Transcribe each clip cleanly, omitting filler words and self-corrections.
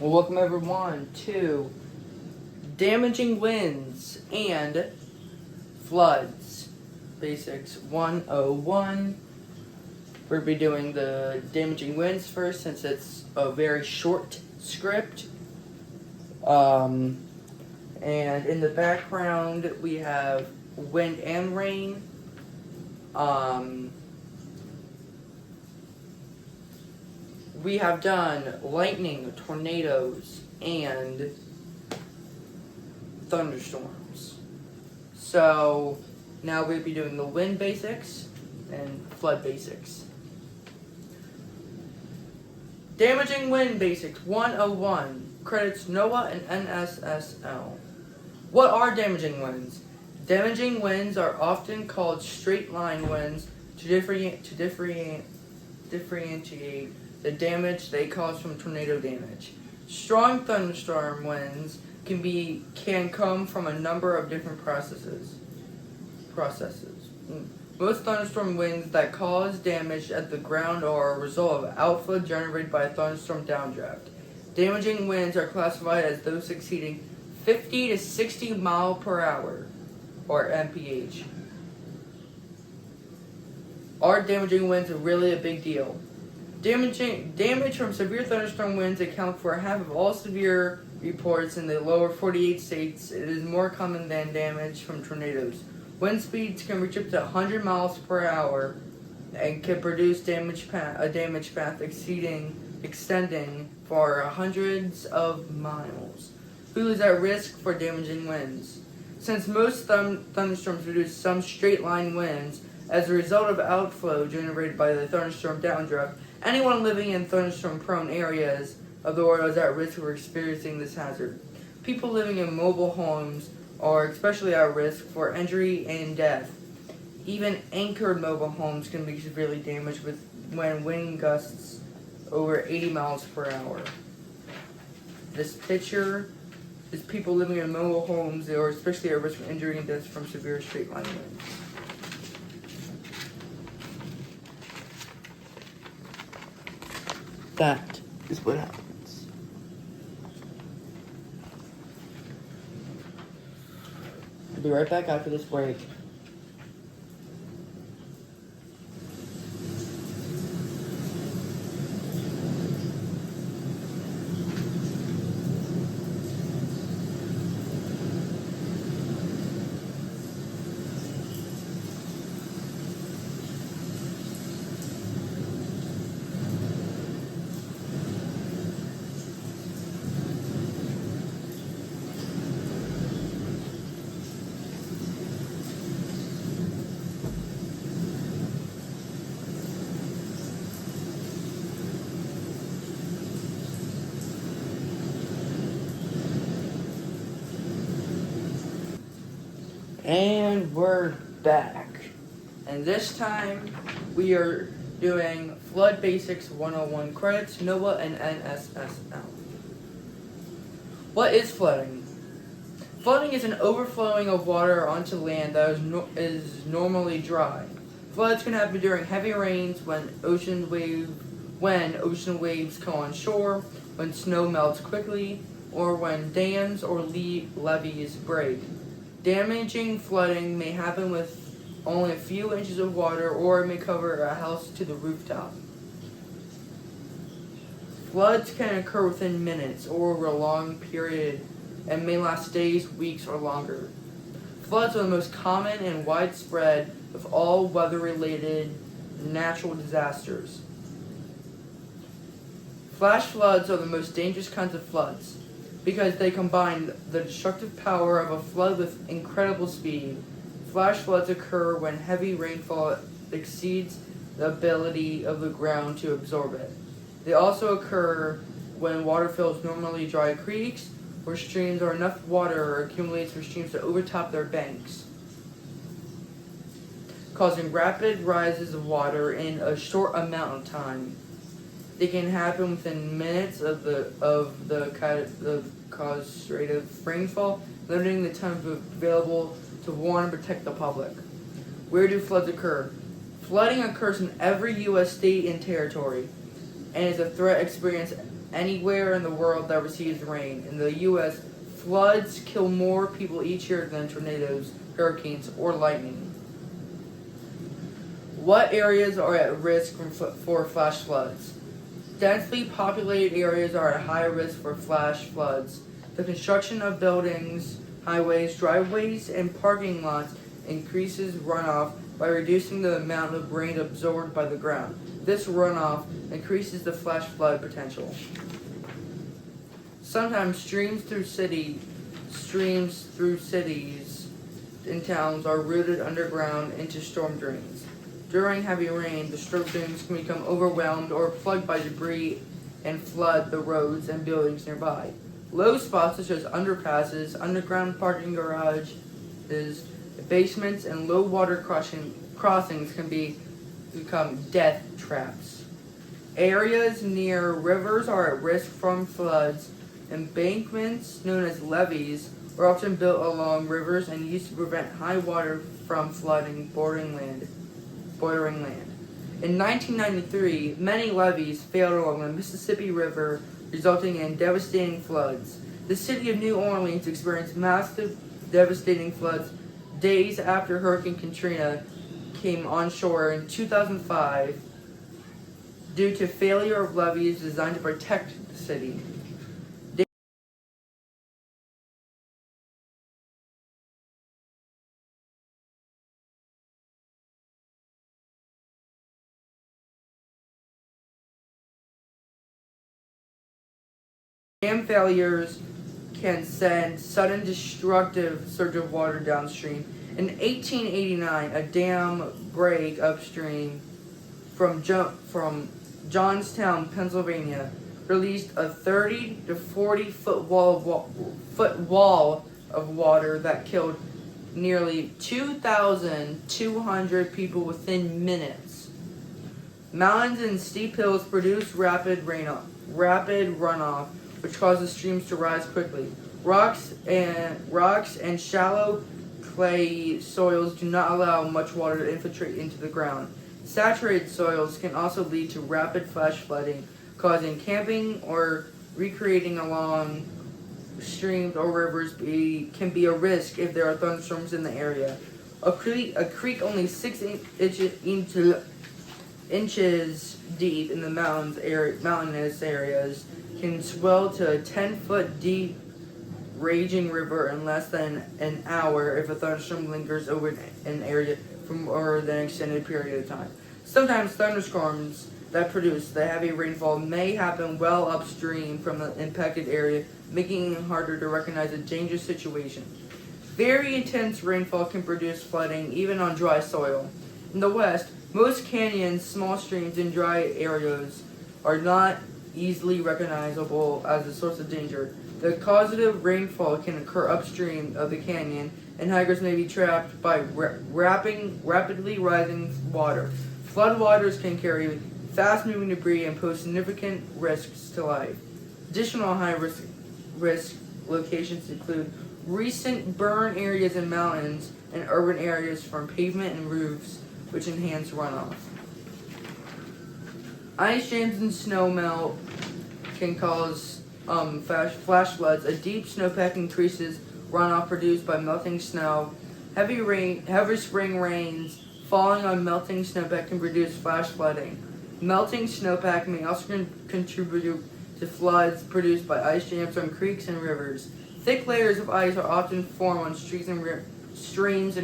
Well, welcome everyone to Damaging Winds and Floods Basics 101. We're going to be doing the Damaging Winds first since it's a very short script. And in the background we have wind and rain. We have done lightning, tornadoes, and thunderstorms. So now we'll be doing the wind basics and flood basics. Damaging Wind Basics 101 credits NOAA and NSSL. What are damaging winds? Damaging winds are often called straight line winds to differentiate the damage they cause from tornado damage. Strong thunderstorm winds can come from a number of different processes. Most thunderstorm winds that cause damage at the ground are a result of outflow generated by a thunderstorm downdraft. Damaging winds are classified as those exceeding 50 to 60 mile per hour, or mph. Are damaging winds really a big deal? Damage from severe thunderstorm winds account for half of all severe reports in the lower 48 states. It is more common than damage from tornadoes. Wind speeds can reach up to 100 miles per hour and can produce a damage path extending for hundreds of miles. Who is at risk for damaging winds? Since most thunderstorms produce some straight line winds as a result of outflow generated by the thunderstorm downdraft, anyone living in thunderstorm-prone areas of the world is at risk for experiencing this hazard. People living in mobile homes are especially at risk for injury and death. Even anchored mobile homes can be severely damaged when wind gusts over 80 miles per hour. This picture is people living in mobile homes. They are especially at risk for injury and death from severe straight-line winds. That is what happens. I'll be right back after this break. And we're back. And this time we are doing Flood Basics 101 credits, NOAA and NSSL. What is flooding? Flooding is an overflowing of water onto land that is normally dry. Floods can happen during heavy rains, when ocean waves come on shore, when snow melts quickly, or when dams or levees break. Damaging flooding may happen with only a few inches of water, or it may cover a house to the rooftop. Floods can occur within minutes or over a long period and may last days, weeks, or longer. Floods are the most common and widespread of all weather-related natural disasters. Flash floods are the most dangerous kinds of floods because they combine the destructive power of a flood with incredible speed. Flash floods occur when heavy rainfall exceeds the ability of the ground to absorb it. They also occur when water fills normally dry creeks or streams, or enough water accumulates for streams to overtop their banks, causing rapid rises of water in a short amount of time. They can happen within minutes of cause rate of rainfall, limiting the time available to warn and protect the public. Where do floods occur? Flooding occurs in every U.S. state and territory, and is a threat experienced anywhere in the world that receives rain. In the U.S., floods kill more people each year than tornadoes, hurricanes, or lightning. What areas are at risk for flash floods? Densely populated areas are at high risk for flash floods. The construction of buildings, highways, driveways, and parking lots increases runoff by reducing the amount of rain absorbed by the ground. This runoff increases the flash flood potential. Sometimes streams through cities and towns are rooted underground into storm drains. During heavy rain, the storm drains can become overwhelmed or plugged by debris and flood the roads and buildings nearby. Low spots such as underpasses, underground parking garages, basements, and low water crossings can become death traps. Areas near rivers are at risk from floods. Embankments, known as levees, are often built along rivers and used to prevent high water from flooding bordering land. In 1993, many levees failed along the Mississippi River, resulting in devastating floods. The city of New Orleans experienced massive, devastating floods days after Hurricane Katrina came onshore in 2005 due to failure of levees designed to protect the city. Dam failures can send sudden destructive surge of water downstream. In 1889, a dam break upstream from Johnstown, Pennsylvania, released a 30 to 40 foot wall of water that killed nearly 2,200 people within minutes. Mountains and steep hills produce rapid runoff, which causes streams to rise quickly. Rocks and shallow clay soils do not allow much water to infiltrate into the ground. Saturated soils can also lead to rapid flash flooding, causing camping or recreating along streams or rivers can be a risk if there are thunderstorms in the area. A creek only 6 inches deep in the mountainous areas can swell to a 10-foot deep raging river in less than an hour if a thunderstorm lingers over an area for more than an extended period of time. Sometimes thunderstorms that produce the heavy rainfall may happen well upstream from the impacted area, making it harder to recognize a dangerous situation. Very intense rainfall can produce flooding even on dry soil. In the West, most canyons, small streams, and dry areas are not easily recognizable as a source of danger. The causative rainfall can occur upstream of the canyon, and hikers may be trapped by rapidly rising water. Floodwaters can carry fast-moving debris and pose significant risks to life. Additional high-risk locations include recent burn areas in mountains and urban areas from pavement and roofs, which enhance runoff. Ice jams and snow melt can cause flash floods. A deep snowpack increases runoff produced by melting snow. Heavy spring rains falling on melting snowpack can produce flash flooding. Melting snowpack may also contribute to floods produced by ice jams on creeks and rivers. Thick layers of ice are often formed on streams and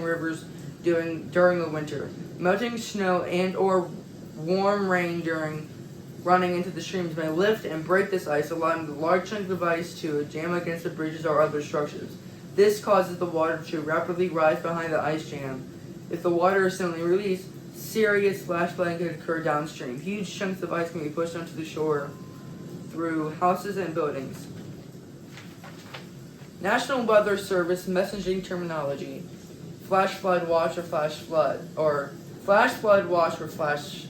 rivers during the winter. Melting snow and or warm rain during running into the streams may lift and break this ice, allowing the large chunks of ice to jam against the bridges or other structures. This causes the water to rapidly rise behind the ice jam. If the water is suddenly released, serious flash flooding could occur downstream. Huge chunks of ice can be pushed onto the shore through houses and buildings. National Weather Service messaging terminology: flash flood watch or flash flood, or flash flood watch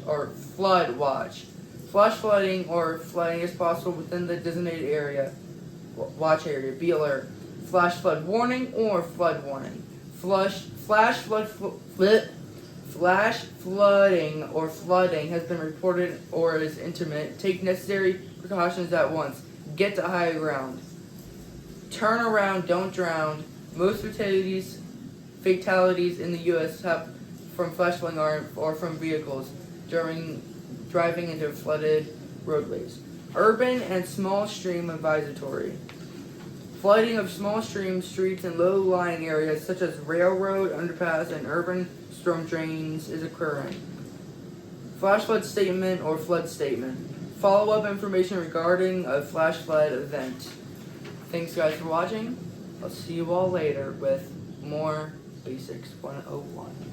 or flood watch. Flash flooding or flooding is possible within the designated watch area. Be alert. Flash flood warning or flood warning. Flash flood Flash flooding or flooding has been reported or is intimate. Take necessary precautions at once. Get to high ground. Turn around, don't drown. Most fatalities in the U.S. have from flash flooding or from vehicles during driving into flooded roadways. Urban and small stream advisory. Flooding of small streams, streets, and low-lying areas such as railroad, underpass, and urban storm drains is occurring. Flash flood statement or flood statement. Follow-up information regarding a flash flood event. Thanks guys for watching. I'll see you all later with more Basics 101.